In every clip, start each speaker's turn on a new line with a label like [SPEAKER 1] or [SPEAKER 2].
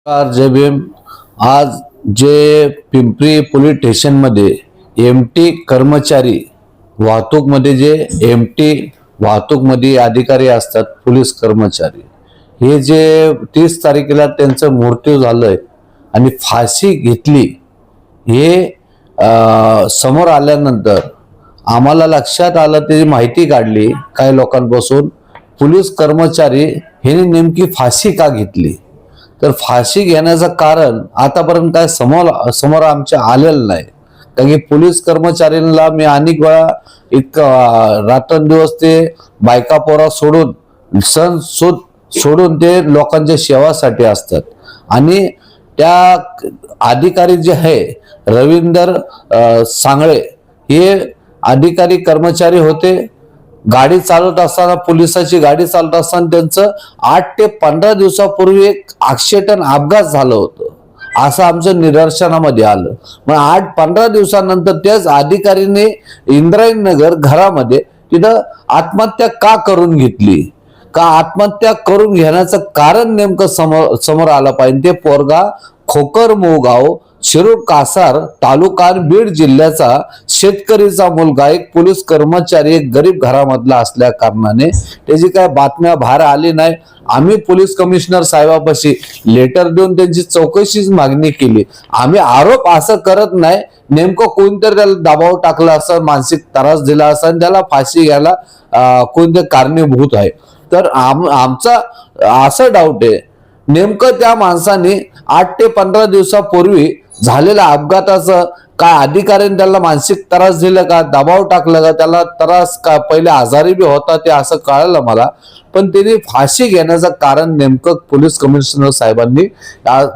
[SPEAKER 1] जय भीम। आज जे पिंपरी पोलीस स्टेशनमध्ये एमटी कर्मचारी वाहतूकमध्ये जे एमटी वाहतूकमध्ये अधिकारी असतात, पोलीस कर्मचारी, हे जे 30 तारखेला त्यांचा मृत्यू झालाय आणि फाशी घेतली, हे समोर आल्यानंतर आम्हाला लक्षात आलं, त्याची माहिती काढली काही लोकांपासून, पोलीस कर्मचारी हे नेमकी फाशी का घेतली. तर फाशी घेण्याचं कारण आतापर्यंत काय समोर आमच्या आलेलं नाही. कारण की पोलीस कर्मचाऱ्यांना मी अनेक वेळा रात्रंदिवस ते बायका पोरा सोडून सण सोडून ते लोकांच्या सेवासाठी असतात. आणि त्या अधिकारी जे आहे रवींदर सांगळे, हे अधिकारी कर्मचारी होते. गाडी चालवत असताना, पोलिसाची गाडी चालवत असताना त्यांचं 8 ते 15 दिवसापूर्वी एक ॲक्सिडेंट अपघात झालं होतं, असं आमच्या निदर्शनामध्ये आलं. मग 8-15 दिवसानंतर त्याच अधिकारीने इंद्रायणनगर घरामध्ये तिथं आत्महत्या का करून घेतली, का आत्महत्या करून घेण्याचं कारण नेमकं समोर आलं पाहिजे. ते पोरगा खोकर मोगाव, शिरूर कासार तालुका बीड जिल्ह्याचा शेतकरीचा मुलगा, एक पोलीस कर्मचारी, एक गरीब घरामधला असल्या कारणाने त्याची काय बातम्या बाहेर आली नाही. आम्ही पोलीस कमिशनर साहेबापाशी लेटर देऊन त्यांची चौकशीची मागणी केली. आम्ही आरोप असं करत नाही, नेमकं कोणतरी त्याला दबाव टाकला असं, मानसिक त्रास दिला असं, त्याला फाशी घ्यायला कोणते कारणीभूत आहे. तर आमचा असं डाऊट आहे, नेमकं त्या माणसाने 8 ते 15 दिवसापूर्वी झालेल्या अपघाताचं काय अधिकाऱ्यांनी त्याला मानसिक त्रास दिला का, दबाव टाकला का, त्याला त्रास का, पहिले आजारी बी होता ते असं कळलं मला. पण त्यांनी फाशी घेण्याचं कारण नेमकं पोलीस कमिशनर साहेबांनी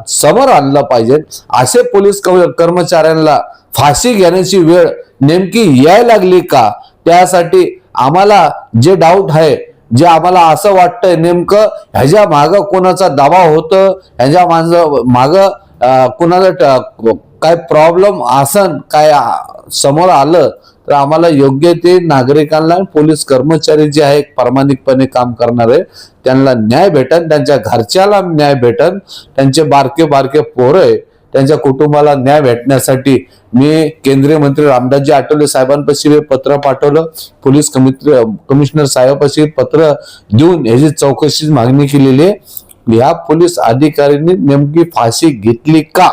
[SPEAKER 1] समोर आणलं पाहिजे. असे पोलीस कर्मचाऱ्यांना फाशी घेण्याची वेळ नेमकी यायला लागली का, त्यासाठी आम्हाला जे डाऊट आहे, जे आम्हाला असं वाटतंय नेमकं ह्याच्या मागं कोणाचा दबाव होतं, ह्याच्या मागं कोणाला काय प्रॉब्लेम आसन काय समोर आलं तर आम्हाला योग्य ते नागरिकांना, पोलीस कर्मचारी जे आहे प्रामाणिकपणे काम करणारे, त्यांना न्याय भेटन, त्यांच्या घरच्याला न्याय भेटन, त्यांचे बारके बारके पोरं आहे त्यांच्या कुटुंबाला न्याय भेटण्यासाठी मी केंद्रीय मंत्री रामदासजी आठवले साहेबांपाशी पत्र पाठवलं, पोलीस कमिशनर साहेबांपाशी पत्र देऊन याची चौकशीची मागणी केलेली आहे. या पोलीस अधिकाऱ्यांनी नेमकी फाशी घेतली का,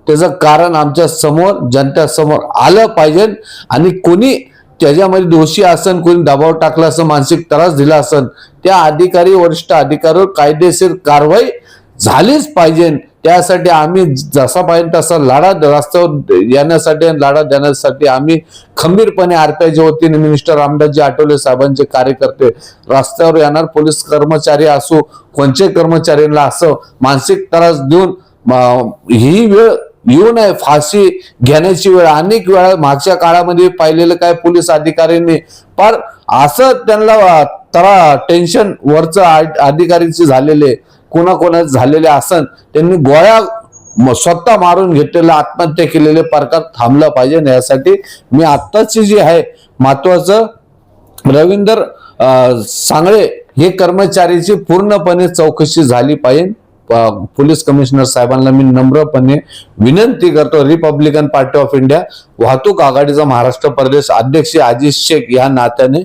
[SPEAKER 1] त्याचं कारण आमच्या समोर, जनता समोर आलं पाहिजे. आणि कोणी त्याच्यामध्ये दोषी असन, कोणी दबाव टाकला असं, मानसिक त्रास दिला असन, त्या अधिकारी, वरिष्ठ अधिकाऱ्यावर कायदेशीर कारवाई झालीच पाहिजे. त्यासाठी आम्ही जसा पाहिजे तसा लढा रस्त्यावर येण्यासाठी आणि लढा देण्यासाठी आम्ही खंबीरपणे आरपीआयच्या वतीने मिनिस्टर रामदासजी आठवले साहेबांचे कार्यकर्ते रस्त्यावर येणार. पोलीस कर्मचारी असो, कोणत्या कर्मचाऱ्यांना असो, मानसिक त्रास देऊन ही वेळ येऊ नये. फाशी घेण्याची वेळ अनेक वेळा मागच्या काळामध्ये पाहिलेलं काय पोलीस अधिकाऱ्यांनी पर असं त्यांना टेन्शन वरचं अधिकारीचे झालेले, कोणाकोणा झालेले असन, त्यांनी गोळ्या स्वतः मारून घेतलेला, आत्महत्या केलेले प्रकार थांबला पाहिजे. यासाठी मी आत्ताची जी आहे महत्वाचं, रवींदर सांगळे हे कर्मचारीची पूर्णपणे चौकशी झाली पाहिजे. पोलीस कमिशनर साहेबांना मी नम्रपणे विनंती करतो. रिपब्लिकन पार्टी ऑफ इंडिया वाहतूक आघाडीचा महाराष्ट्र प्रदेश अध्यक्ष अजीज शेख या नात्याने